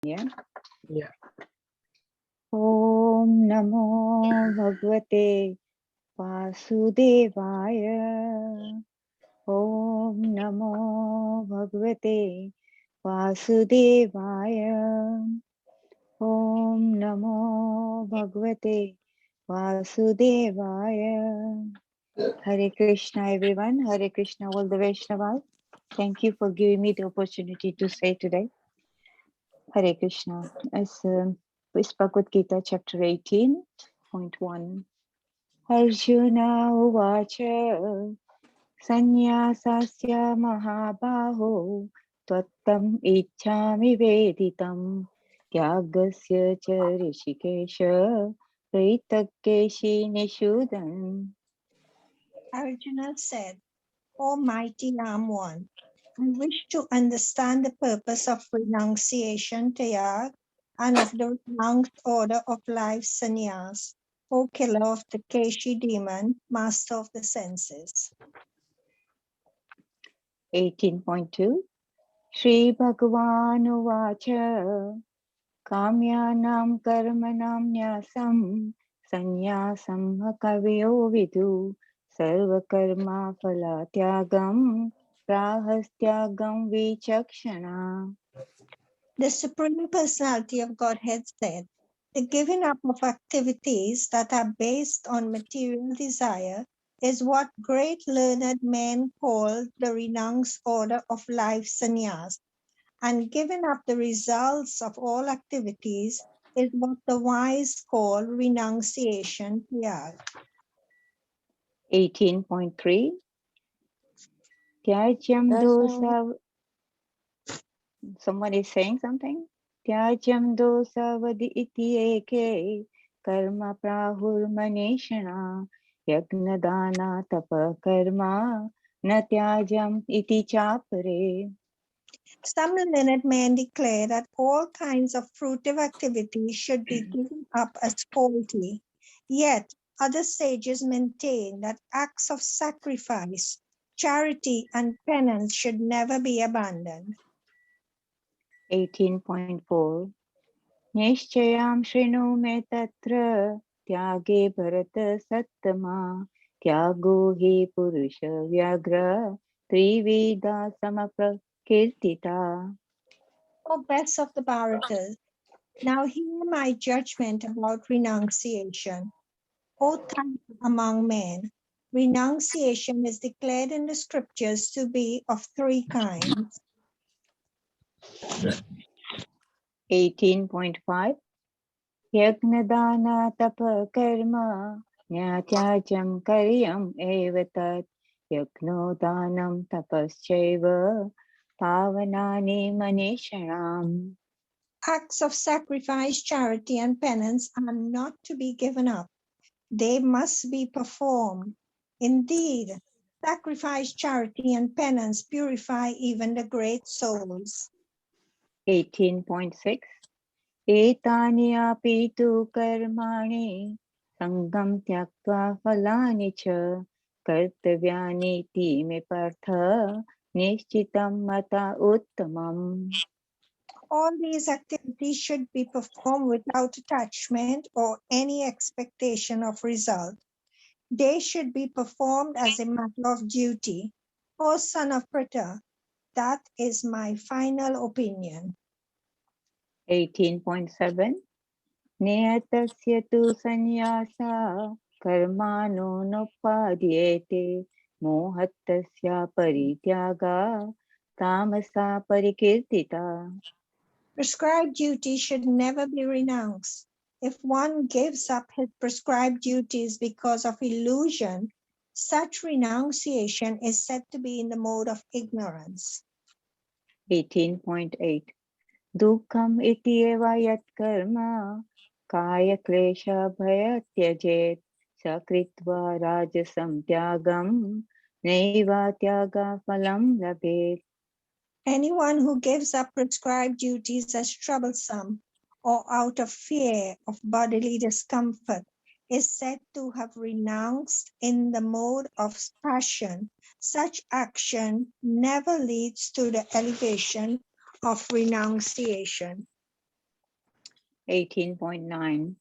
Yeah. Yeah. Om Namo Bhagavate Vasudevaya. Om Namo Bhagavate Vasudevaya. Om Namo Bhagavate Vasudevaya. Hare Krishna, everyone. Hare Krishna, all the Vaishnavas. Thank you for giving me the opportunity to say today. Hare Krishna. As is Bhagavad Gita, chapter 18.1. Arjuna Uvacha Sannyasasya Mahabaho Tvattam Ichchami Veditam Tyagasya Cha Rishikesha Praitakkeshi Nishudan. Arjuna said, O mighty Ram One, I wish to understand the purpose of renunciation, Tayag, and of the renounced order of life, sannyas, O killer of the Keshi demon, master of the senses. 18.2 Shri Bhagavan Uvacha Kamyanam Karmanam Nyasam Sanyasam Kaviyo Vidu Sarvakarma Phalatyagam Prahastyagam Vichakshana. The Supreme Personality of Godhead said, the giving up of activities that are based on material desire is what great learned men call the renounced order of life sannyas, and giving up the results of all activities is what the wise call renunciation. Tyag. 18.3 Tyajyam dosa. Someone is saying something? Tyajyam dosavadi iti eke karma prahur manishana yagnadana tapa karma na tyajam iti chapare. Some learned men declare that all kinds of fruitive activities should be given up as faulty. Yet other sages maintain that acts of sacrifice, charity, and penance should never be abandoned. 18.4 Nishchayam shrinu me tatra tyage bharata sattama tyago hi purusha vyagra trivida samaprakirtita. O best of the Bharatas, now hear my judgment about renunciation. O type among men, renunciation is declared in the scriptures to be of three kinds. 18.5 Yagnadana tapa karma nyatyajam karyam evatat yagnodanam tapaschaiva pavanani manishanam. Acts of sacrifice, charity, and penance are not to be given up. They must be performed. Indeed, sacrifice, charity, and penance purify even the great souls. 18.6 Etani api tu karmani sangam tyaktva phalani cha kartavyani ti me partha nishchitam mata uttamam. All these activities should be performed without attachment or any expectation of result. They should be performed as a matter of duty. O son of Pritha, that is my final opinion. 18.7 Neyatasya tu sanyasa karmano nopadhyete mohattasya parityaga tamasa parikirtita. Prescribed duty should never be renounced. If one gives up his prescribed duties because of illusion, such renunciation is said to be in the mode of ignorance. 18.8 Dukkam iti eva yat karma kaya klesha bhaya tyajet sakritva rajasam tyagam naiva tyaga phalam labhet. Anyone who gives up prescribed duties as troublesome or out of fear of bodily discomfort is said to have renounced in the mode of passion. Such action never leads to the elevation of renunciation. 18.9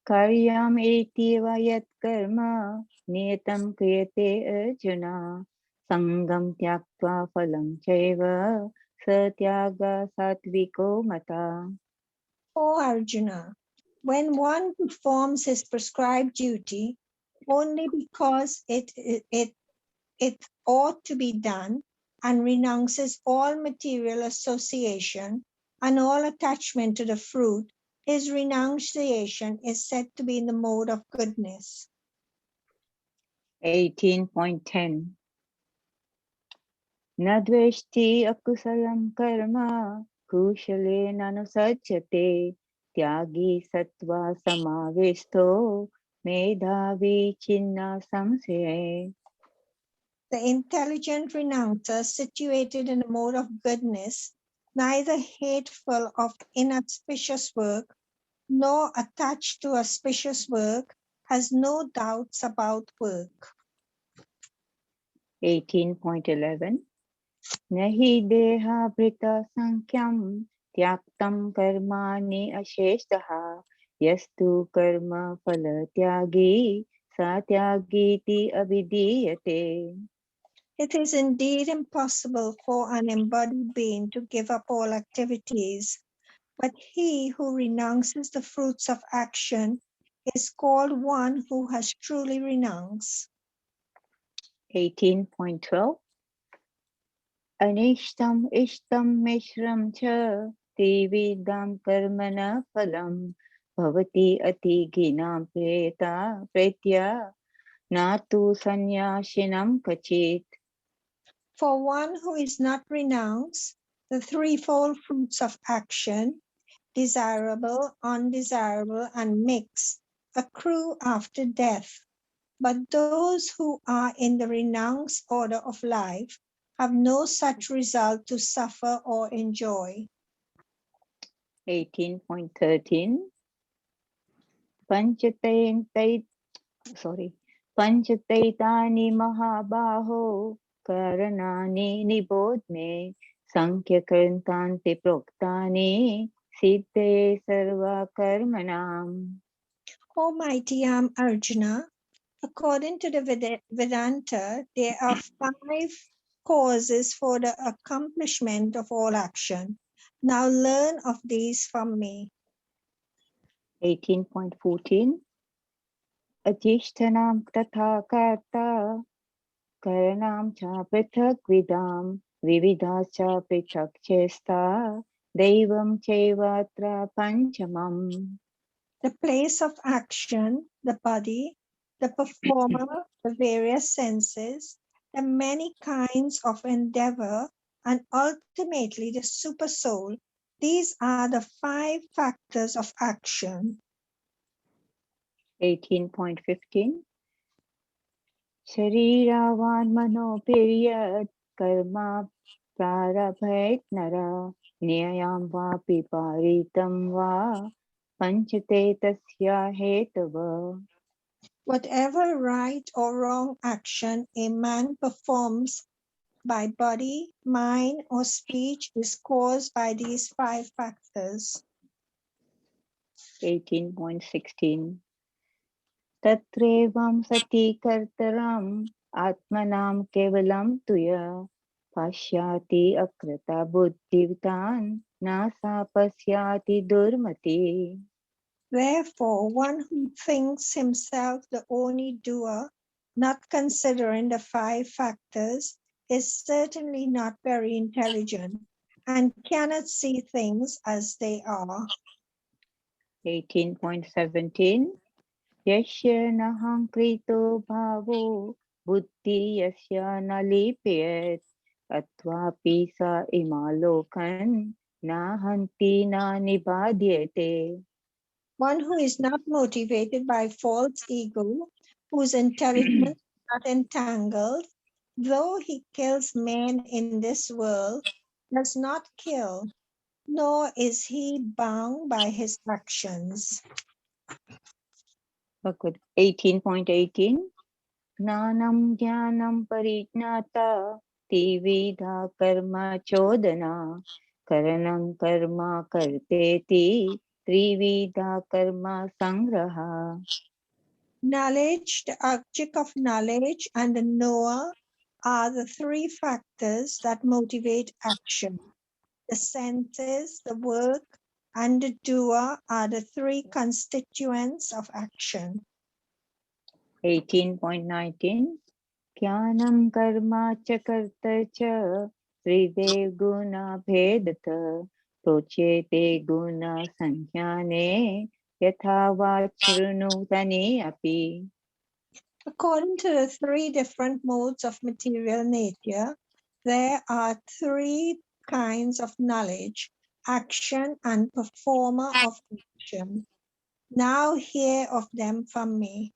Karyam etiva yat karma niyatam kriyate arjuna sangam tyaktva phalam chaiva satyaga satviko mata. O Arjuna, when one performs his prescribed duty only because it ought to be done and renounces all material association and all attachment to the fruit, his renunciation is said to be in the mode of goodness. 18.10 Nadveshti akusalam karma kushale nanusajyate tyagi sattva samavesto medhavi chinna samsye. The intelligent renouncer, situated in a mode of goodness, neither hateful of inauspicious work nor attached to auspicious work, has no doubts about work. 18.11 Nahi deha brita sankyam tyaktam karmani asheshtaha yastu karma phala tyagi satyagiti abhidiyate. It is indeed impossible for an embodied being to give up all activities, but he who renounces the fruits of action is called one who has truly renounced. 18.12 Anishtam ishtam mishram cha tividam karmana phalam bhavati ati ginam preta pretya natu sanyashinam kachit. For one who is not renounced, the threefold fruits of action, desirable, undesirable, and mixed, accrue after death. But those who are in the renounced order of life have no such result to suffer or enjoy. 18.13 Panchataitani mahabaho karanani nibodhme sankhyakartanti proktani siddhe sarva karmanam. O mighty Arjuna, according to the Vedanta, there are 5 causes for the accomplishment of all action. Now learn of these from me. 18.14 Ajishtanam tatha karta karanam cha prithak vidam vividas cha prithak chesta devam chevatra panchamam. The place of action, the body, the performer, the various senses, the many kinds of endeavor, and ultimately the super soul. These are the 5 factors of action. 18.15 Shariravan manopiriyat karma prarabhet nara niyayam vapi paritam va panchate tasya hetava. Whatever right or wrong action a man performs by body, mind, or speech is caused by these 5 factors. 18.16 Tatrevam sati kartaram atmanam kevalam tuya pashyati akrata buddhivitan nasa pasyati durmati. Therefore, one who thinks himself the only doer, not considering the 5 factors, is certainly not very intelligent and cannot see things as they are. 18.17 Yasya nahankrito bhavo buddhi yasya nalipyat atvapi sa imalokan nahanti na nibhadyate. One who is not motivated by false ego, whose intelligence is not entangled, though he kills men in this world, does not kill, nor is he bound by his actions. 18.18 Gnanam jnanam parijnata tividha karma chodana karanam karma karteti Trivida karma sangraha. Knowledge, the object of knowledge, and the knower are the three factors that motivate action. The senses, the work, and the doer are the three constituents of action. 18.19 Jnanam karma cha karta cha Tridev guna bhedata Prochete guna sanjnane Yatha vachrunutane api. According to the three different modes of material nature, there are three kinds of knowledge: action and performer of action. Now hear of them from me.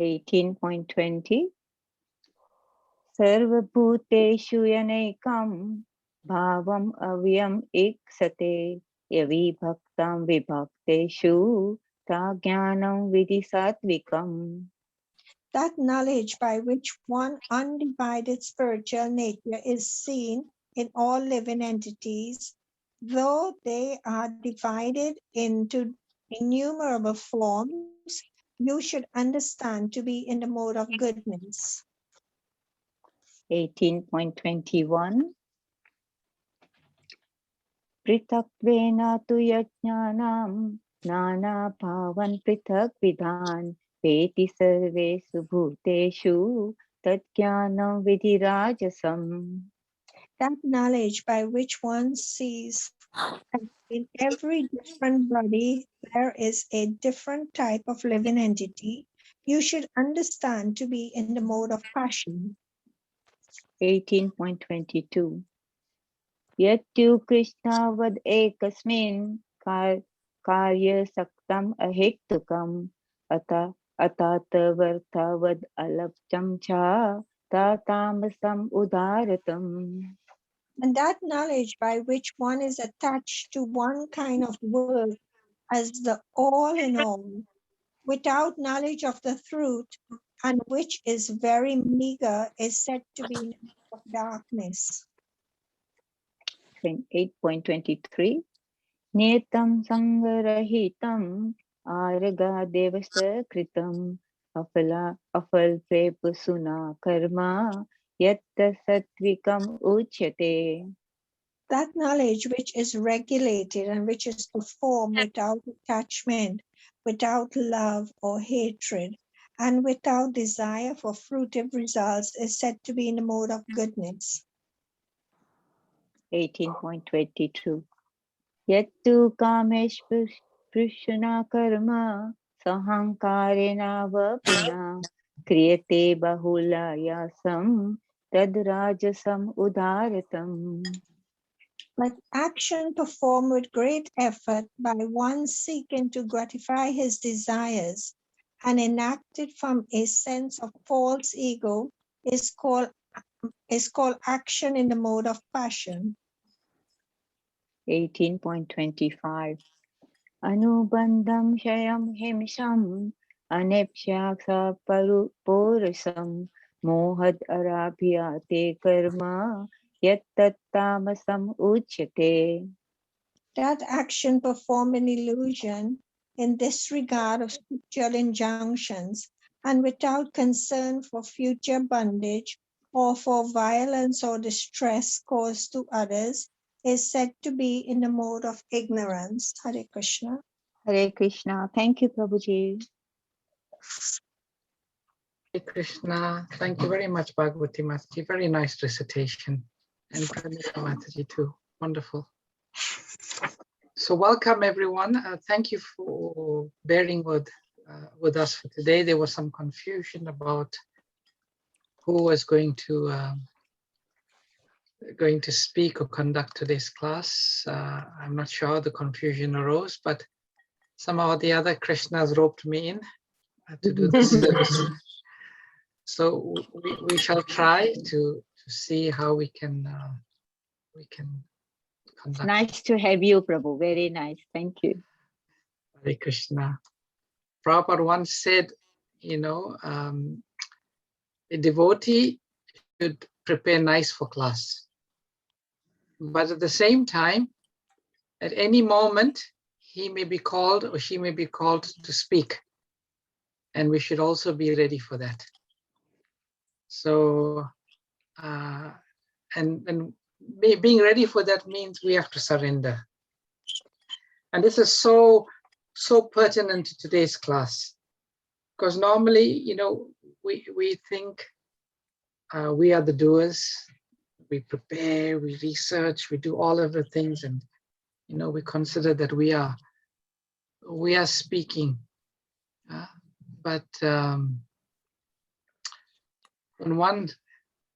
18.20 Sarvabhuteshu yanekam Bhavam avyam iksate Yavi bhaktam vibhakteshu Tajnanam vidhi satvikam. That knowledge by which one undivided spiritual nature is seen in all living entities, though they are divided into innumerable forms, you should understand to be in the mode of goodness. 18.21 Pritatvena tu yajnanam Nana bhavan pritak vidhan Veti sarvesu bhuteshu Tatjnanam vidhirajasam. That knowledge by which one sees that in every different body there is a different type of living entity, you should understand to be in the mode of passion. 18.22 Yatyu Krishna vad ekasmin Karya saktam ahektukam Atata vartavad alapcham cha Tatamasam udaratam. And that knowledge by which one is attached to one kind of work as the all in all, without knowledge of the truth, and which is very meager, is said to be in the mode of darkness. 8.23 Netam sangarahitam Araga devasa kritam Afal prepusuna karma Yatta satvikam uchyate. That knowledge which is regulated and which is performed without attachment, without love or hatred, and without desire for fruitive results is said to be in the mode of goodness. 18.22 Yattu kamesh prishna karma Sahankarena vapina Kriyate bahula yasam Tad rajasam udaratam. But action performed with great effort by one seeking to gratify his desires and enacted from a sense of false ego is called action in the mode of passion. 18.25 Anubandham shayam himsam Anepsyaksa porusam Mohad arabhyate karma Yattattamasam uchyate. That action performed in illusion, in disregard of scriptural injunctions, and without concern for future bondage or for violence or distress caused to others, is said to be in the mode of ignorance. Hare Krishna. Hare Krishna. Thank you, Prabhuji. Hare Krishna. Thank you very much, Bhagavati Mataji. Very nice recitation. And Pramila Mataji too. Wonderful. So welcome everyone. Thank you for bearing with us for today. There was some confusion about who was going to speak or conduct today's class. I'm not sure how the confusion arose, but somehow the other Krishnas roped me in to do this service. So we shall try to see how we can conduct. Nice to have you, Prabhu. Very nice. Thank you. Hare Krishna. Prabhupada once said, a devotee should prepare nice for class. But at the same time, At any moment, he may be called or she may be called to speak. And we should also be ready for that. So, being ready for that means we have to surrender. And this is so pertinent to today's class, because normally, you know, we think we are the doers. We prepare, we research, we do all of the things, and you know, we consider that we are speaking. But when one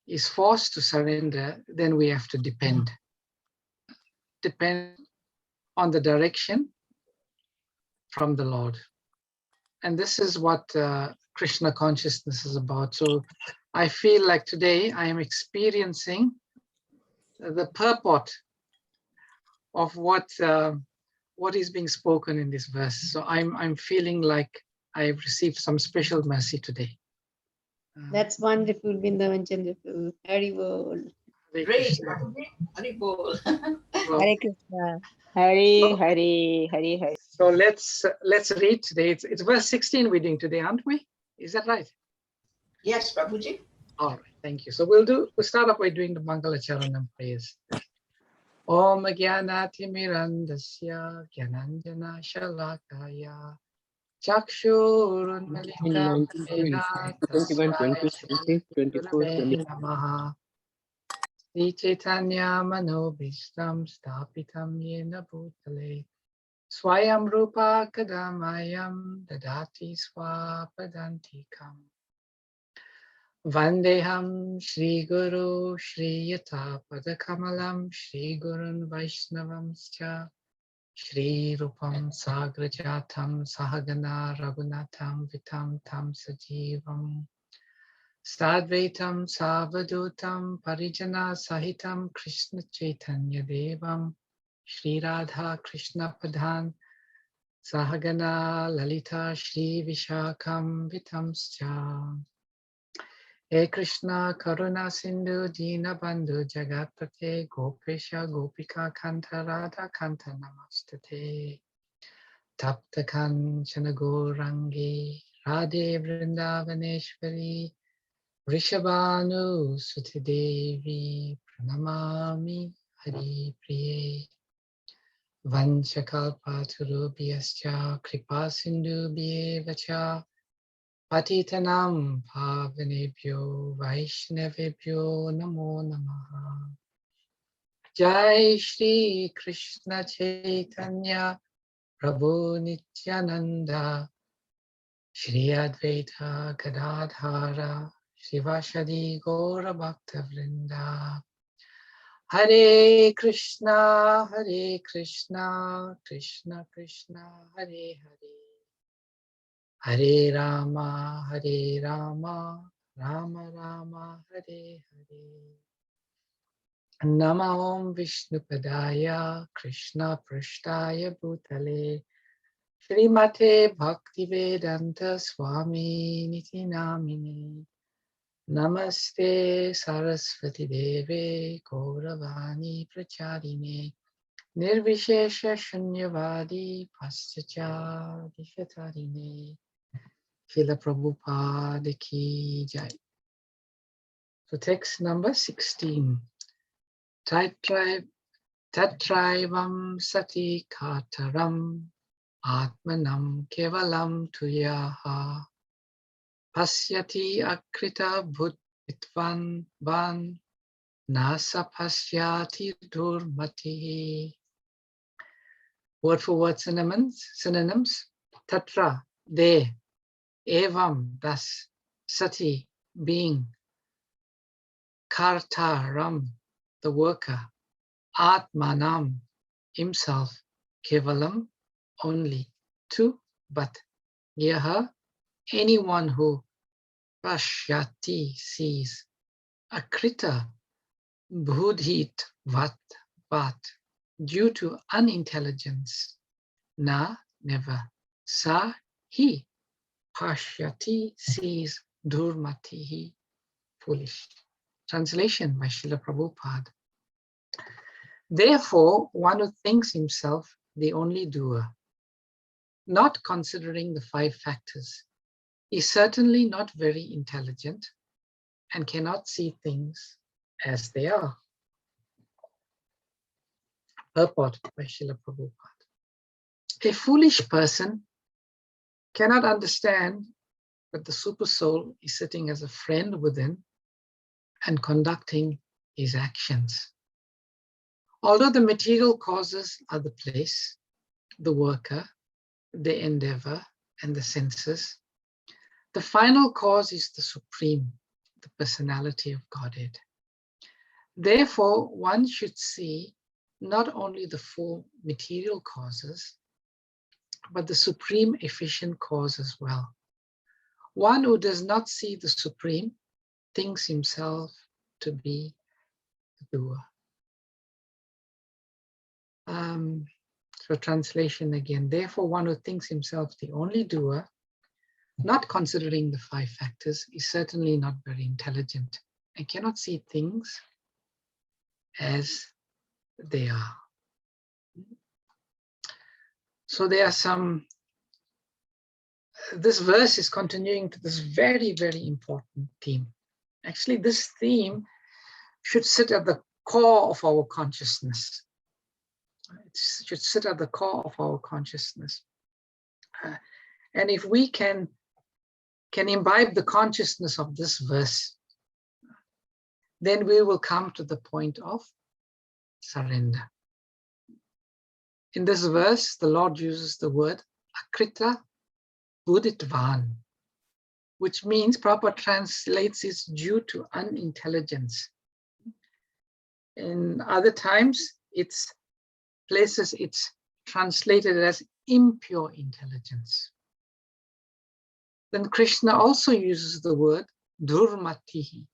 is forced to surrender, then we have to depend on the direction from the Lord. And this is what Krishna consciousness is about. So I feel like today I am experiencing the purport of what is being spoken in this verse. So I'm feeling like I've received some special mercy today. That's wonderful, Vrindavan Chandra. Hari Bol. Great. Hari Bol. Hare Krishna. Hare. So let's read today. It's verse 16 we're doing today, aren't we? Is that right? Yes, Prabhuji. All right, thank you. So we'll start off by doing the Mangala Charanam prayers. Om Gyanati Mirandasya Gyananjana Shalakaya Chakshurun Malika Pena Tasmai Gurave Namaha Sri Chaitanya Manobhishtam Stapitam Yena Bhutale Swayam Rupa Kadamayam Dadati Swapadantikam Vandeham Shri Guru Shri Yata Padakamalam Shri Gurun Vaishnavamscha Shri Rupam Sagrajatam Sahagana Raghunatham Vitam Tam Sajivam Sadvaitam Savadutam Parijana Sahitam Krishna Chaitanya Devam Shri Radha Krishna Padhan Sahagana Lalita Shri Vishakam Vitamscha He Krishna Karuna Sindhu Dina Bandhu Jagatpate Gopesha Gopika Kanta Radha Kanta Namastate Tapta Kanchana Gourangi Radhe Vrindavaneshwari Vrishabhanu Suti Devi Pranamami Hari Priye Vanchakalpatarubhyascha Kripa Sindhubhyevacha Patitanam Pavanebhyo Vaishnavebhyo Namo Namaha Jai Shri Krishna Chaitanya Prabhu Nityananda Shri Advaita Gadadhara Shivashadi Gaura Bhakta Vrinda Hare Krishna Krishna Krishna Hare Hare Hare Rama, Rama Rama, Hare Hare. Nama Om Vishnupadaya, Krishna Prashtaya Bhutale, Srimate Bhaktivedanta Swami Niti Namine, Namaste Saraswati Deve, Gauravani Pracharine, Nirvishesha Shunyavadi Paschacha Dishatarine. Srila Prabhupada Ki Jai. So text number 16. Tatraivam sati kataram atmanam kevalam tuyaha pasyati akrita bhutitvan van nasa pasyati durmati. Word for word synonyms. Tatra, there. Evam, thus, sati, being, kartaram, the worker, atmanam, himself, kevalam, only, to, but, yaha, anyone who, pashyati, sees, akrita, budhit, vat, due to unintelligence, na, never, sa, he, pashyati, sees, durmatihi, foolish. Translation by Srila Prabhupada. Therefore, one who thinks himself the only doer, not considering the 5 factors, is certainly not very intelligent and cannot see things as they are. Purport by Srila Prabhupada. A foolish person cannot understand that the super soul is sitting as a friend within and conducting his actions. Although the material causes are the place, the worker, the endeavor, and the senses, the final cause is the Supreme, the personality of Godhead. Therefore, one should see not only the 4 material causes, but the supreme efficient cause as well. One who does not see the Supreme thinks himself to be the doer. So translation again, therefore one who thinks himself the only doer, not considering the 5 factors, is certainly not very intelligent and cannot see things as they are. So there are some, this verse is continuing to this very, very important theme. Actually, this theme should sit at the core of our consciousness. It should sit at the core of our consciousness. And if we can imbibe the consciousness of this verse, then we will come to the point of surrender. In this verse, the Lord uses the word akrita buddhitvan, which means, Prabhupada translates it's due to unintelligence. In other times, it's places it's translated as impure intelligence. Then Krishna also uses the word durmati,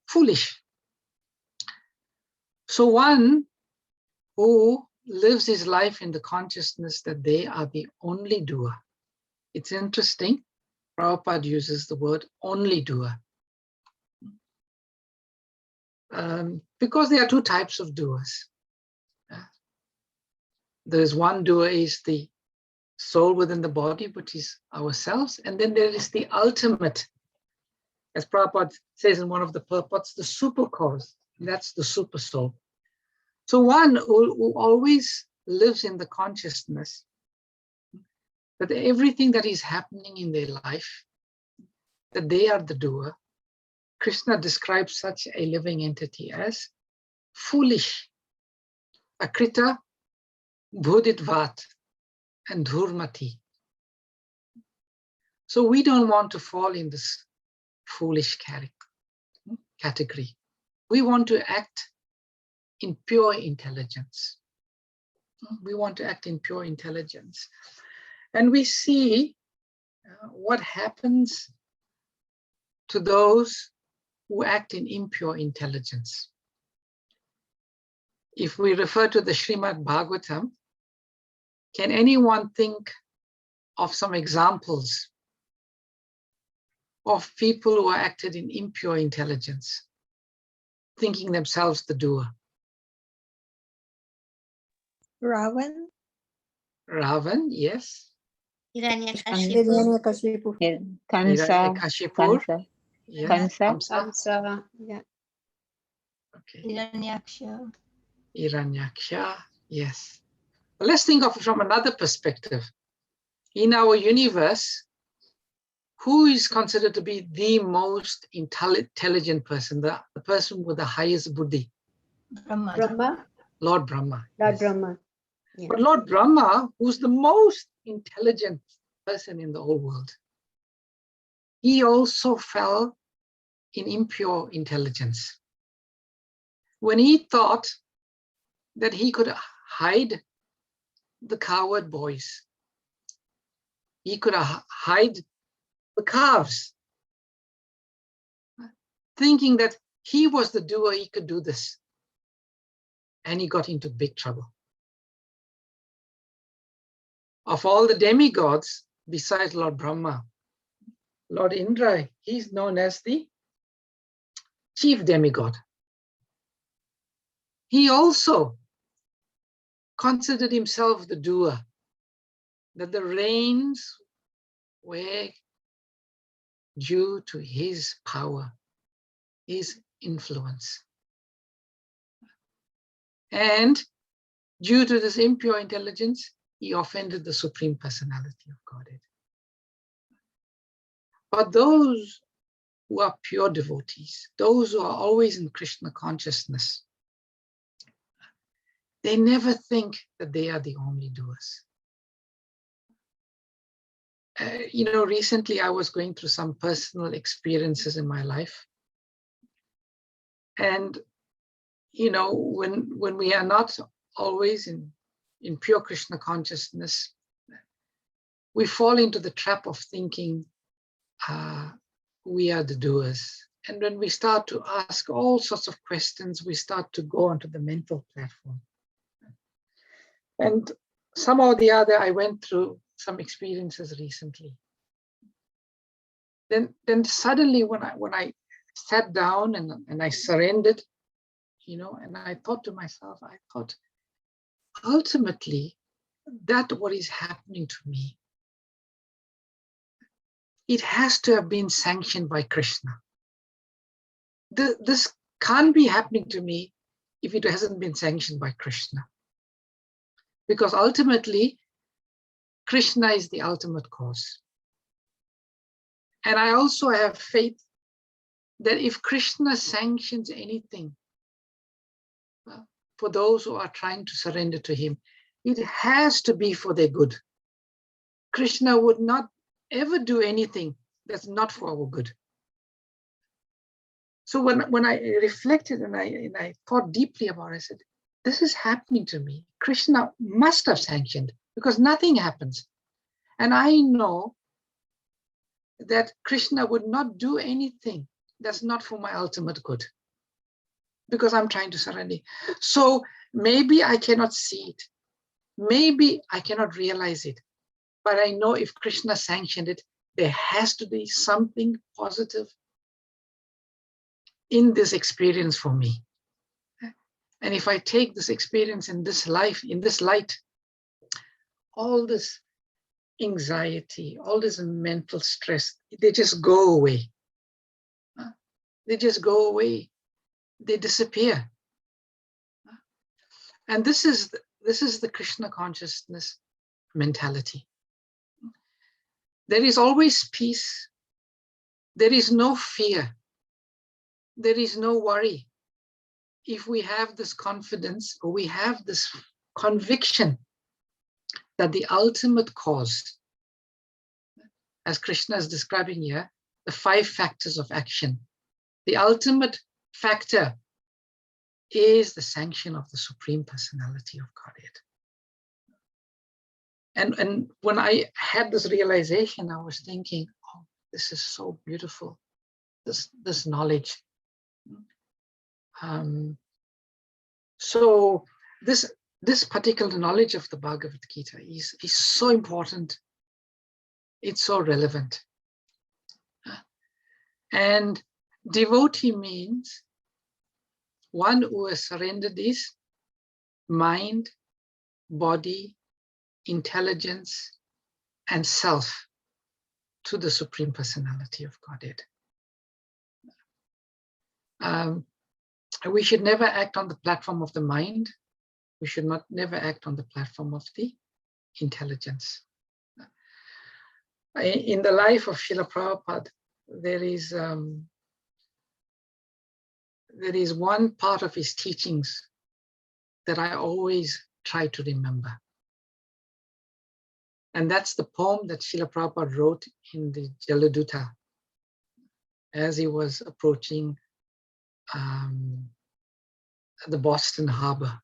foolish. So one who lives his life in the consciousness that they are the only doer. It's interesting, Prabhupada uses the word only doer. Because there are 2 types of doers. There's one doer is the soul within the body, which is ourselves, and then there is the ultimate, as Prabhupada says in one of the purports, the super cause, that's the super soul. So one who always lives in the consciousness that everything that is happening in their life, that they are the doer. Krishna describes such a living entity as foolish, akrita, buddhitvat, and dhurmati. So we don't want to fall in this foolish category. We want to act in pure intelligence. We want to act in pure intelligence. And we see what happens to those who act in impure intelligence. If we refer to the Srimad Bhagavatam, can anyone think of some examples of people who are acted in impure intelligence, thinking themselves the doer? Ravan. Ravan, yes. Hiranyakashipu. Kansa. Hiranyakashipu, yes. Kansa. Kamsa. Yeah. Okay. Hiranyaksha. Hiranyaksha, yes. But let's think of it from another perspective. In our universe, who is considered to be the most intelligent person, the person with the highest buddhi? Brahma. Lord Brahma. Lord Yes. Brahma. Yeah. But Lord Brahma, who's the most intelligent person in the whole world, he also fell in impure intelligence. When he thought that he could hide the coward boys, he could hide the calves, thinking that he was the doer, he could do this. And he got into big trouble. Of all the demigods, besides Lord Brahma, Lord Indra, he's known as the chief demigod. he also considered himself the doer, that the rains were due to his power, his influence. And due to this impure intelligence, he offended the Supreme Personality of Godhead. But those who are pure devotees, those who are always in Krishna consciousness, they never think that they are the only doers. Recently I was going through some personal experiences in my life. And, when we are not always in pure Krishna consciousness, we fall into the trap of thinking we are the doers. And when we start to ask all sorts of questions, we start to go onto the mental platform. And somehow or the other, I went through some experiences recently. Then suddenly when I sat down and I surrendered, and I thought to myself, ultimately, that what is happening to me, it has to have been sanctioned by Krishna. This can't be happening to me if it hasn't been sanctioned by Krishna. Because ultimately, Krishna is the ultimate cause. And I also have faith that if Krishna sanctions anything for those who are trying to surrender to him, it has to be for their good. Krishna would not ever do anything that's not for our good. So when I reflected and I thought deeply about it, I said, this is happening to me. Krishna must have sanctioned, because nothing happens. And I know that Krishna would not do anything that's not for my ultimate good, because I'm trying to surrender. So maybe I cannot see it. Maybe I cannot realize it. But I know if Krishna sanctioned it, there has to be something positive in this experience for me. And if I take this experience in this life, in this light, all this anxiety, all this mental stress, they just go away. They just go away. They disappear. And this is the Krishna consciousness mentality. There is always peace. There is no fear. There is no worry. If we have this confidence, or we have this conviction that the ultimate cause, as Krishna is describing here, the 5 factors of action, the ultimate factor is the sanction of the Supreme Personality of Godhead. And when I had this realization, I was thinking, oh, this is so beautiful, this knowledge. So this particular knowledge of the Bhagavad Gita is so important. It's so relevant. And devotee means one who has surrendered his mind, body, intelligence, and self to the Supreme Personality of Godhead. We should never act on the platform of the mind. We should never act on the platform of the intelligence. In the life of Srila Prabhupada, there is one part of his teachings that I always try to remember. And that's the poem that Srila Prabhupada wrote in the Jaladuta as he was approaching the Boston Harbor,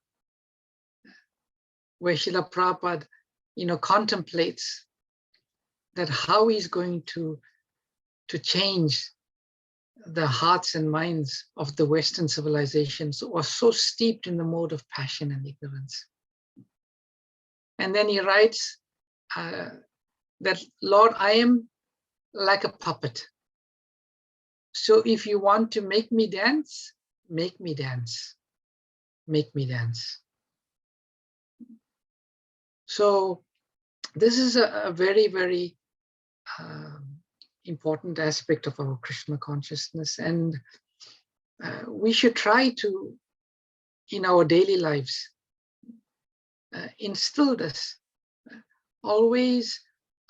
where Srila Prabhupada, contemplates that how he's going to change the hearts and minds of the Western civilizations who are so steeped in the mode of passion and ignorance. And then he writes that, Lord, I am like a puppet. So if you want to make me dance, make me dance. make me dance. So this is a very, very important aspect of our Krishna consciousness, and we should try to, in our daily lives, instill this. Always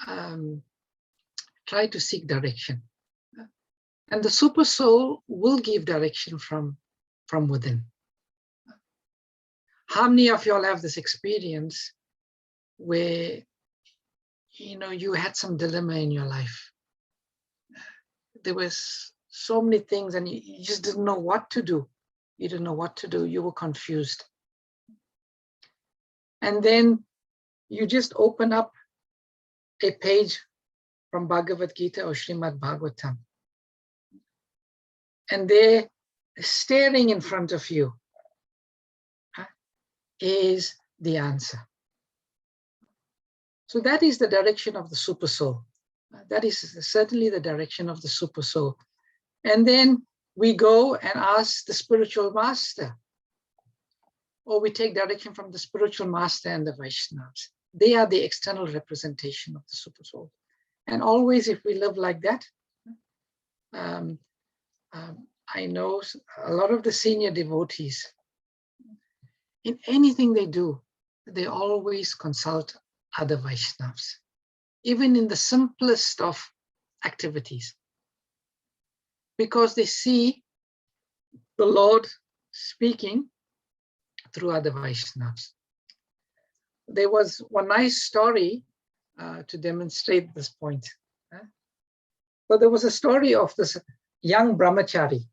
try to seek direction, and the super soul will give direction from within. How many of y'all have this experience where you had some dilemma in your life? There was so many things and you just didn't know what to do. You didn't know what to do. You were confused. And then you just open up a page from Bhagavad Gita or Srimad Bhagavatam. And there, staring in front of you, is the answer. So that is the direction of the super soul. That is certainly the direction of the super soul. And then we go and ask the spiritual master, or we take direction from the spiritual master and the Vaishnavas. They are the external representation of the super soul. And always, if we live like that, I know a lot of the senior devotees, in anything they do, they always consult other Vaishnavas, even in the simplest of activities, because they see the Lord speaking through other Vaishnavas. There was one nice story to demonstrate this point. So there was a story of this young brahmachari.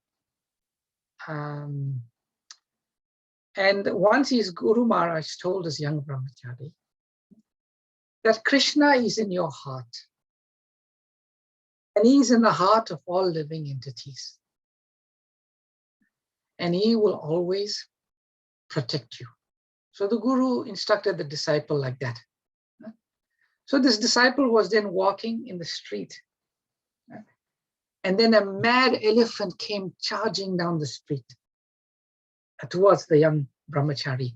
And once his Guru Maharaj told this young brahmachari that Krishna is in your heart. And he is in the heart of all living entities. And he will always protect you. So the Guru instructed the disciple like that. So this disciple was then walking in the street. And then a mad elephant came charging down the street towards the young brahmachari.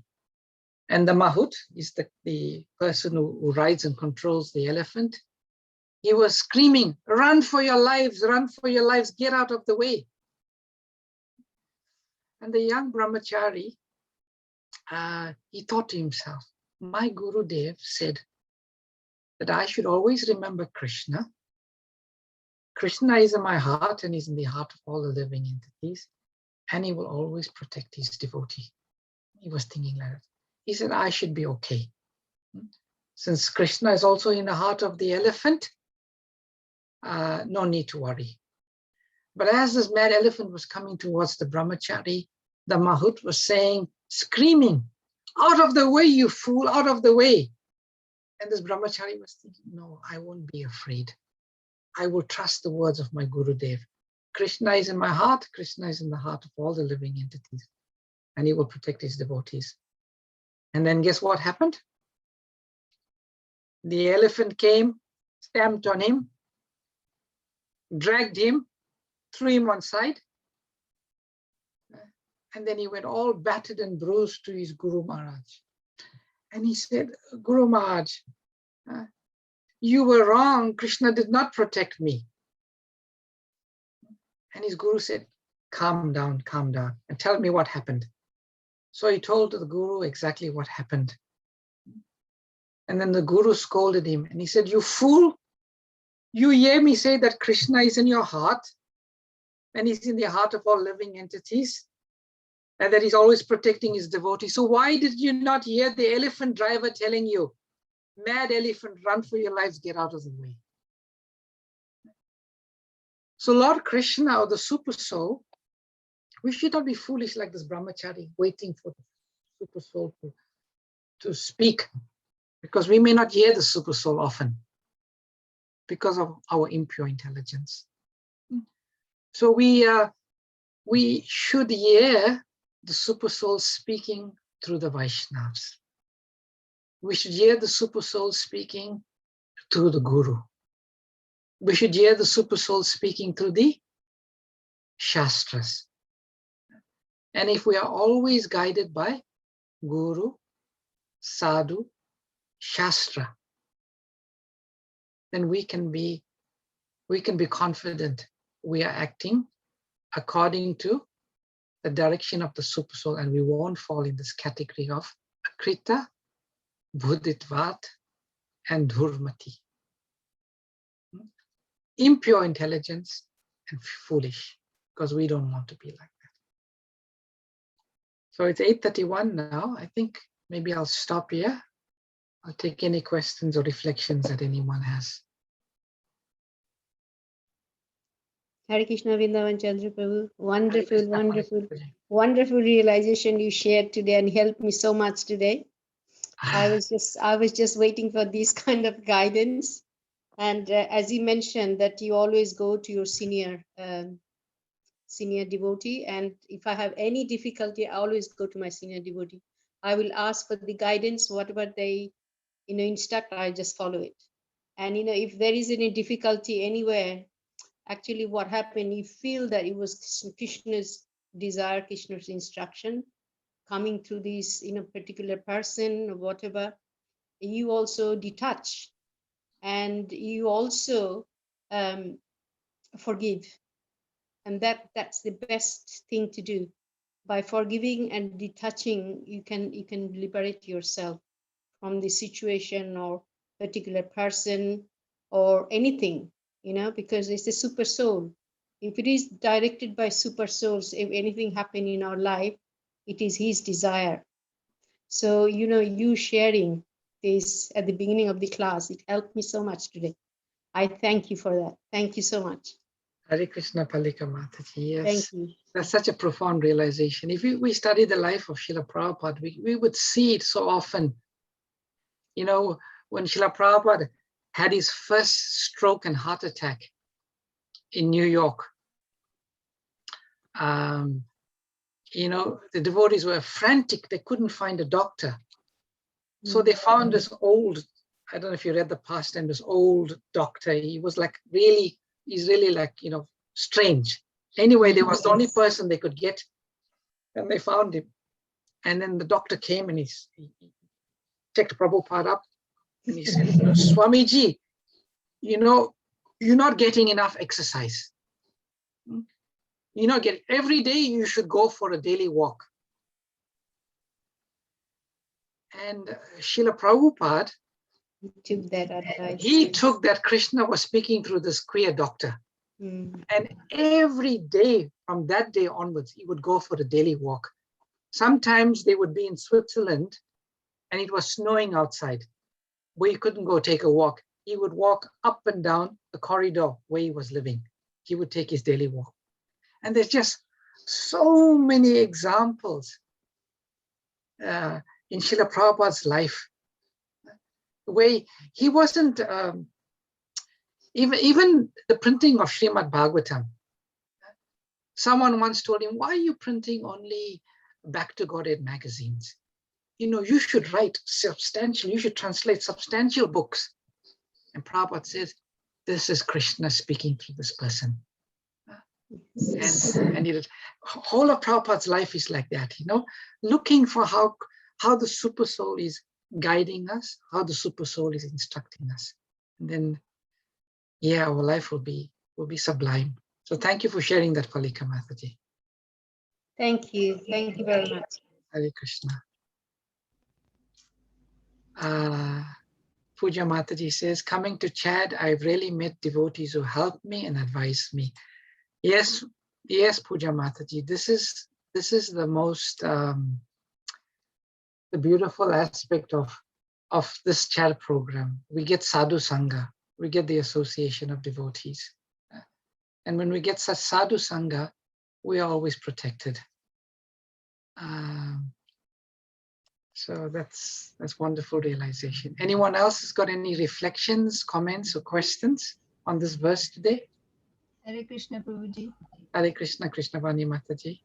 And the Mahut is the person who rides and controls the elephant. He was screaming, "Run for your lives, run for your lives, get out of the way." And the young brahmachari, he thought to himself, my Guru Dev said that I should always remember Krishna. Krishna is in my heart and is in the heart of all the living entities, and he will always protect his devotee. He was thinking like that. He said, I should be okay. Since Krishna is also in the heart of the elephant, no need to worry. But as this mad elephant was coming towards the brahmachari, the Mahut was saying, screaming, "Out of the way, you fool, out of the way." And this brahmachari was thinking, no, I won't be afraid. I will trust the words of my Guru Dev. Krishna is in my heart. Krishna is in the heart of all the living entities, and he will protect his devotees. And then guess what happened? The elephant came, stamped on him, dragged him, threw him on side, and then he went all battered and bruised to his Guru Maharaj. And he said, Guru Maharaj, you were wrong. Krishna did not protect me. And his Guru said, calm down, and tell me what happened. So he told the Guru exactly what happened. And then the Guru scolded him and he said, you fool, you hear me say that Krishna is in your heart and he's in the heart of all living entities, and that he's always protecting his devotees. So why did you not hear the elephant driver telling you, mad elephant, run for your lives, get out of the way? So Lord Krishna, or the super soul, we should not be foolish like this brahmachari, waiting for the super soul to speak, because we may not hear the super soul often because of our impure intelligence. So we should hear the super soul speaking through the Vaishnavas. We should hear the super soul speaking through the Guru. We should hear the super soul speaking through the Shastras. And if we are always guided by Guru, Sadhu, Shastra, then we can be confident we are acting according to the direction of the super soul, and we won't fall in this category of Akrita, Buddhitvat, and Dhurmati. Impure intelligence and foolish, because we don't want to be like that. So it's 8:31 now. I think maybe I'll stop here. I'll take any questions or reflections that anyone has. Hare Krishna, Vrindavan, Chandra Prabhu. Hare Wonderful, Krishna, wonderful, Prabhuji. wonderful realization you shared today and helped me so much today. I was just waiting for this kind of guidance. And as you mentioned that you always go to your senior devotee, and if I have any difficulty, I always go to my senior devotee. I will ask for the guidance, whatever they instruct, I just follow it. And if there is any difficulty anywhere, actually what happened, you feel that it was Krishna's desire, Krishna's instruction coming through this particular person or whatever, you also detach and you also forgive. And that's the best thing to do. By forgiving and detaching, you can liberate yourself from the situation or particular person or anything, because it's a super soul. If it is directed by super souls, if anything happen in our life, it is his desire. So, you sharing this at the beginning of the class, it helped me so much today. I thank you for that. Thank you so much. Hare Krishna, Palika Mataji. Yes. Thank you. That's such a profound realization. If we study the life of Srila Prabhupada, we would see it so often. When Srila Prabhupada had his first stroke and heart attack in New York, the devotees were frantic. They couldn't find a doctor. So they found this old, I don't know if you read the past, and this old doctor, he was he's really strange. Anyway, there was the only person they could get, and they found him. And then the doctor came and he checked Prabhupada up, and he said, Swamiji, you're not getting enough exercise. Every day you should go for a daily walk. And Srila Prabhupada, Took that advice. he took that Krishna was speaking through this queer doctor. And every day from that day onwards, he would go for a daily walk. Sometimes they would be in Switzerland and it was snowing outside where he couldn't go take a walk. He would walk up and down the corridor where he was living. He would take his daily walk. And there's just so many examples in Srila Prabhupada's life where he wasn't, even the printing of Srimad Bhagavatam. Someone once told him, why are you printing only Back to Godhead magazines? You should write substantial, you should translate substantial books. And Prabhupada says, this is Krishna speaking through this person. And the whole of Prabhupada's life is like that, looking for how the super soul is guiding us, how the super soul is instructing us. And then, our life will be sublime. So thank you for sharing that, Palika Mataji. Thank you. Thank you very much. Hare Krishna. Puja Mataji says, coming to Chad, I've really met devotees who helped me and advised me. Yes, Puja Mataji. This is the most the beautiful aspect of this Chad program. We get Sadhu Sangha. We get the association of devotees. And when we get such Sadhu Sangha, we are always protected. So that's wonderful realization. Anyone else has got any reflections, comments, or questions on this verse today? Hare Krishna, Prabhuji. Hare Krishna, Krishna Vani Mataji.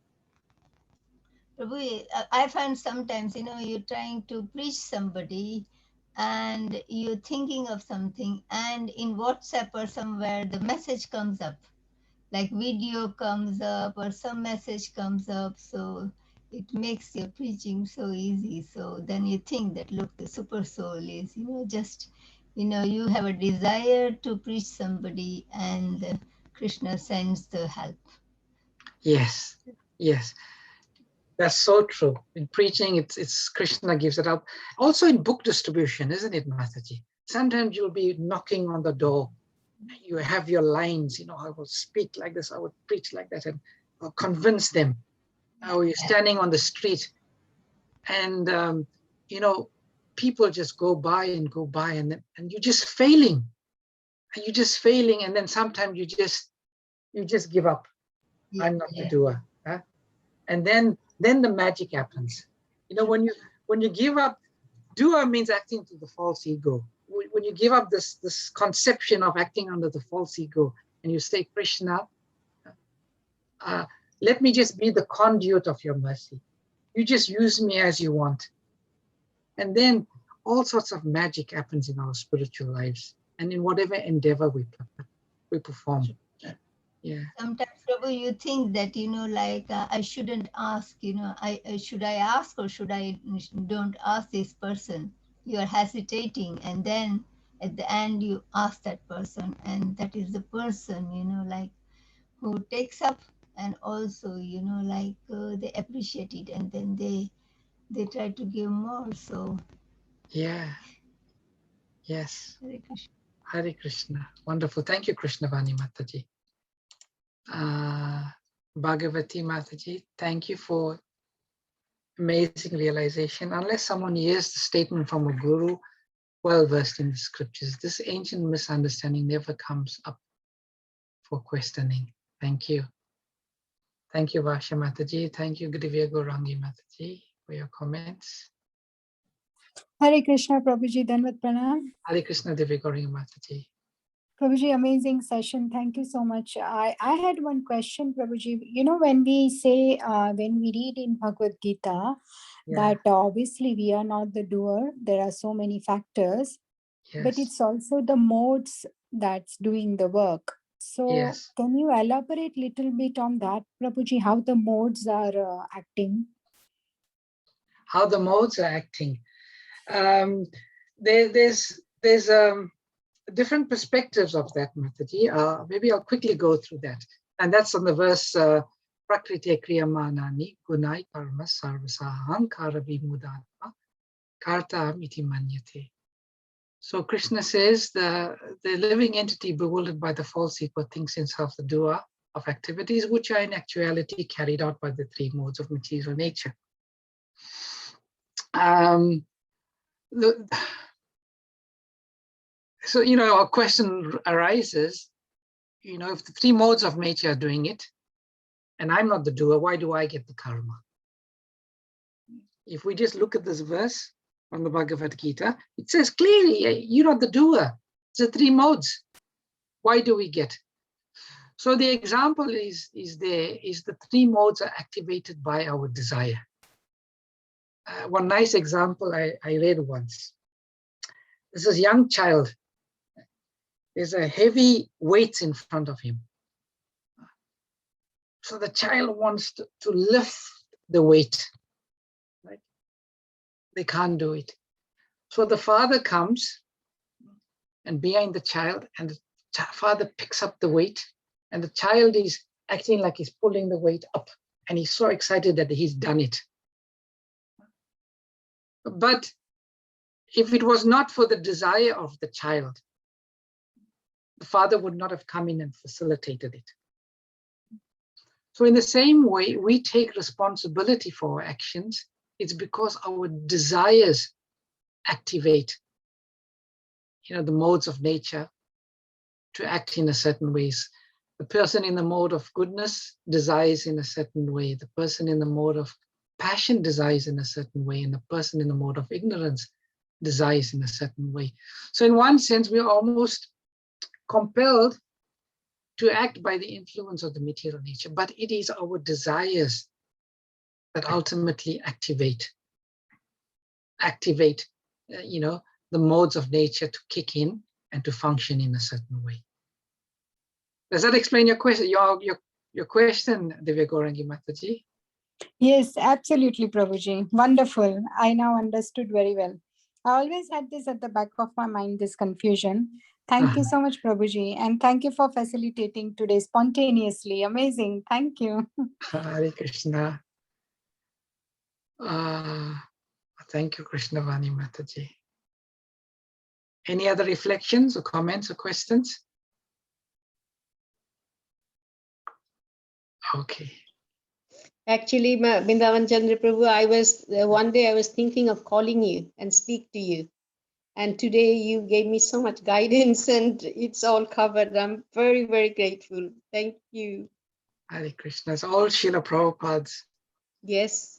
Prabhu, I find sometimes, you're trying to preach somebody and you're thinking of something, and in WhatsApp or somewhere, the message comes up. like video comes up or some message comes up, so it makes your preaching so easy. So then you think that, look, the super soul is, just, you have a desire to preach somebody, and Krishna sends the help. Yes, yes. That's so true. In preaching, it's Krishna gives it up. Also in book distribution, isn't it, Mataji? Sometimes you'll be knocking on the door. You have your lines, I will speak like this, I would preach like that, and I'll convince them. Or you're standing on the street, and people just go by, and you're just failing. And you're just failing, and then sometimes you just give up. I'm not the doer. Huh? And then the magic happens. When you give up, doer means acting to the false ego. When you give up this conception of acting under the false ego, and you say, Krishna, let me just be the conduit of your mercy. You just use me as you want. And then all sorts of magic happens in our spiritual lives and in whatever endeavor we perform. Yeah. Sometimes, Prabhu, you think that, I shouldn't ask, should I ask or should I don't ask this person? You are hesitating, and then at the end you ask that person, and that is the person, who takes up, and also, they appreciate it, and then they try to give more. So Yeah. Yes. Hare Krishna. Hare Krishna. Wonderful. Thank you, Krishna Vani Mataji. Bhagavati Mataji, thank you for amazing realization. Unless someone hears the statement from a guru well versed in the scriptures, this ancient misunderstanding never comes up for questioning. Thank you. Thank you, Vasha Mataji. Thank you, Gurivya Gaurangi Mataji, for your comments. Hare Krishna, Prabhuji, Danvat Pranam. Hare Krishna, Divya Gaurangi Mataji. Prabhuji, amazing session. Thank you so much. I had one question, Prabhuji. When we say, when we read in Bhagavad Gita, that obviously we are not the doer, there are so many factors, but it's also the modes that's doing the work. So can you elaborate a little bit on that, Prabhuji, how the modes are acting? How the modes are acting. There's different perspectives of that, Mataji. Maybe I'll quickly go through that. And that's on the verse, Prakriti Kriyamanani Gunai Karma Sarvasaham Karavi Mudatma Karta Miti Manyate. So Krishna says the living entity bewildered by the false ego thinks himself the doer of activities which are in actuality carried out by the three modes of material nature. So, a question arises, if the three modes of nature are doing it, and I'm not the doer, why do I get the karma? If we just look at this verse from the Bhagavad Gita, it says clearly, you're not the doer. It's the three modes. Why do we get? So the example is the three modes are activated by our desire. One nice example I read once. This is a young child. There's a heavy weight in front of him. So the child wants to lift the weight. Right? They can't do it. So the father comes and behind the child, and the father picks up the weight, and the child is acting like he's pulling the weight up, and he's so excited that he's done it. But if it was not for the desire of the child, the father would not have come in and facilitated it. So in the same way, we take responsibility for our actions. It's because our desires activate, the modes of nature to act in a certain ways. The person in the mode of goodness desires in a certain way. The person in the mode of passion desires in a certain way, and the person in the mode of ignorance desires in a certain way. So in one sense, we're almost compelled to act by the influence of the material nature, but it is our desires that ultimately activate, the modes of nature to kick in and to function in a certain way. Does that explain your question? Your question, Divya Gaurangi Mataji? Yes, absolutely, Prabhuji. Wonderful. I now understood very well. I always had this at the back of my mind, this confusion. Thank you so much, Prabhuji. And thank you for facilitating today spontaneously. Amazing. Thank you. Hare Krishna. Thank you, Krishna Vani Mataji. Any other reflections or comments or questions? Okay. Actually, Vrindavan Chandra Prabhu, one day I was thinking of calling you and speak to you. And today you gave me so much guidance and it's all covered. I'm very, very grateful. Thank you. Hare Krishna. It's all Srila Prabhupada's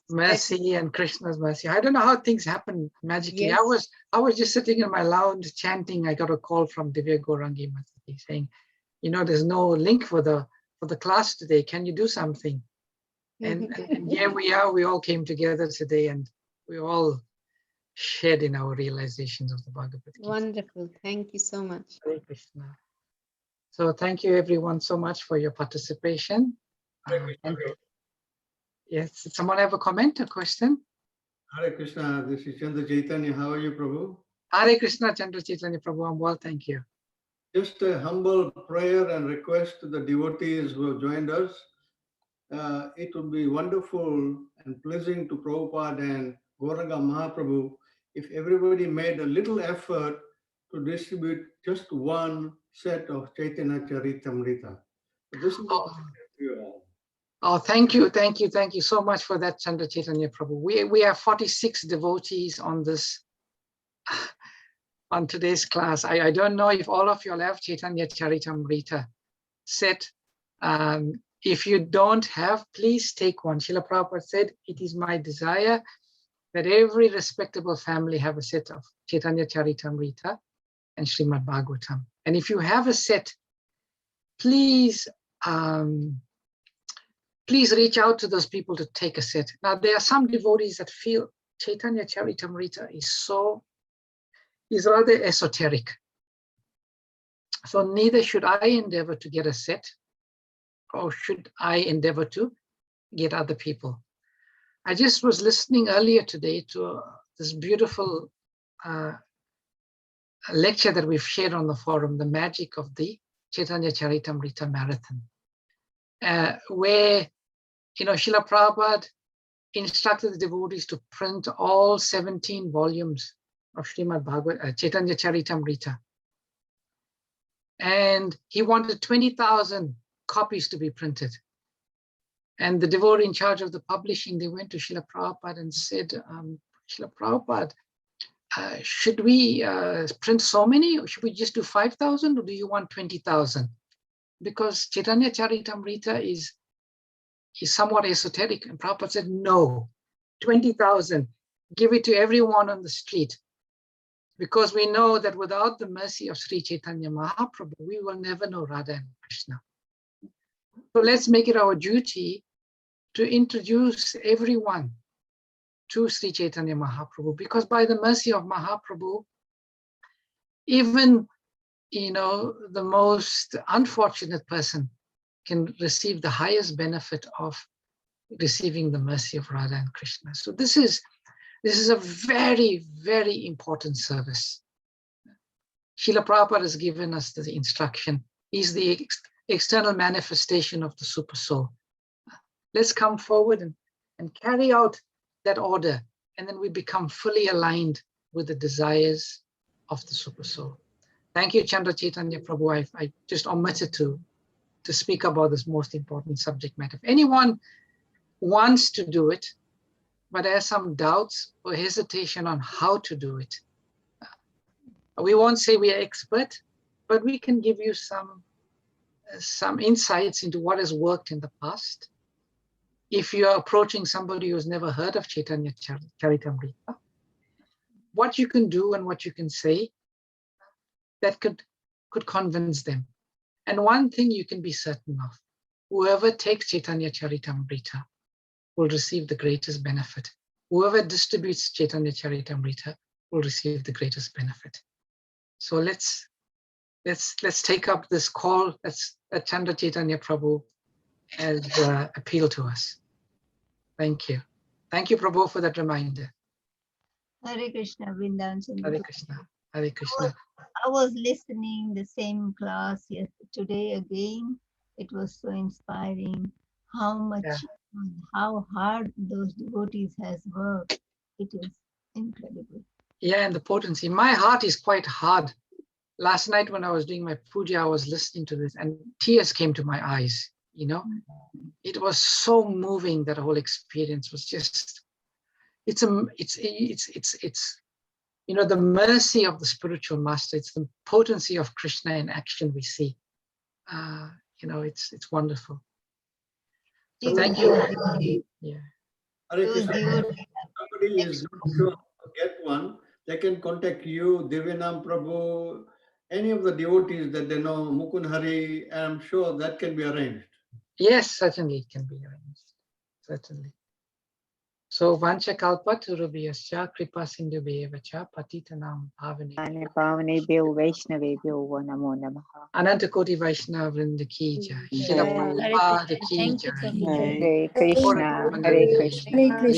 mercy and Krishna's mercy. I don't know how things happen magically. Yes. I was just sitting in my lounge chanting. I got a call from Divya Gaurangi Mataji saying, there's no link for the class today. Can you do something? And here we are. We all came together today and we all shared in our realizations of the Bhagavad Gita. Wonderful. Thank you so much. Hare Krishna. So thank you everyone so much for your participation. Yes, did someone have a comment, a question? Hare Krishna, this is Chandra Chaitanya. How are you, Prabhu? Hare Krishna, Chandra Chaitanya Prabhu. I'm well, thank you. Just a humble prayer and request to the devotees who have joined us. It would be wonderful and pleasing to Prabhupada and Gauranga Mahaprabhu if everybody made a little effort to distribute just one set of Chaitanya Charitamrita. This is thank you so much for that, Chandra Chaitanya Prabhu. We have 46 devotees on this, on today's class. I don't know if all of you will have Chaitanya Charitamrita set. If you don't have, please take one. Srila Prabhupada said, it is my desire that every respectable family have a set of Chaitanya Charitamrita and Srimad Bhagavatam. And if you have a set, please reach out to those people to take a set. Now, there are some devotees that feel Chaitanya Charitamrita is rather esoteric. So neither should I endeavor to get a set, or should I endeavor to get other people. I just was listening earlier today to this beautiful lecture that we've shared on the forum, The Magic of the Chaitanya Charitamrita Marathon, where Srila Prabhupada instructed the devotees to print all 17 volumes of Srimad Bhagavad Chaitanya Charitamrita. And he wanted 20,000 copies to be printed. And the devotee in charge of the publishing, they went to Srila Prabhupada and said, Srila Prabhupada, should we print so many, or should we just do 5,000, or do you want 20,000? Because Chaitanya Charitamrita is somewhat esoteric. And Prabhupada said, no, 20,000, give it to everyone on the street. Because we know that without the mercy of Sri Chaitanya Mahaprabhu, we will never know Radha and Krishna. So let's make it our duty to introduce everyone to Sri Chaitanya Mahaprabhu, because by the mercy of Mahaprabhu, even the most unfortunate person can receive the highest benefit of receiving the mercy of Radha and Krishna. So this is a very, very important service. Srila Prabhupada has given us the instruction. He's the external manifestation of the Super Soul. Let's come forward and carry out that order, and then we become fully aligned with the desires of the Super Soul. Thank you, Chandra Chaitanya Prabhu. I just omitted to speak about this most important subject matter. If anyone wants to do it, but has some doubts or hesitation on how to do it, we won't say we are expert, but we can give you some insights into what has worked in the past. If you are approaching somebody who's never heard of Chaitanya Charitamrita, what you can do and what you can say that could convince them. And one thing you can be certain of, whoever takes Chaitanya Charitamrita will receive the greatest benefit. Whoever distributes Chaitanya Charitamrita will receive the greatest benefit. So let's let's take up this call. Let's let Chandra Chaitanya Prabhu as appeal to us. Thank you. Thank you, Prabhu, for that reminder. Hare Krishna, Vrindavan. Hare Krishna. Hare Krishna. I was listening the same class today again. It was so inspiring. How much, how hard those devotees has worked. It is incredible. Yeah, and the potency. My heart is quite hard. Last night when I was doing my puja, I was listening to this and tears came to my eyes, you know. It was so moving. That whole experience was just, it's you know, the mercy of the spiritual master. It's the potency of Krishna in action we see. You know, it's wonderful. So thank you. Yeah. Hare Krishna. Somebody is not sure to get one, they can contact you, Divyanam Prabhu, any of the devotees that they know, Mukund Hari. I'm sure that can be arranged. Yes, certainly it can be arranged. Certainly. So Vancha Kalpaturubhyascha Kripa Sindhubhyevacha Patitanam Bhavane Pavane Vaishnavebhyo Namo Namaha. Anantakoti Vaishnava Vrinda Ki Jai. Srila Jai. Prabhupada Ki Thank you, Jai. Prabhuji. Hare Krishna, Hare Krishna. Hare Krishna.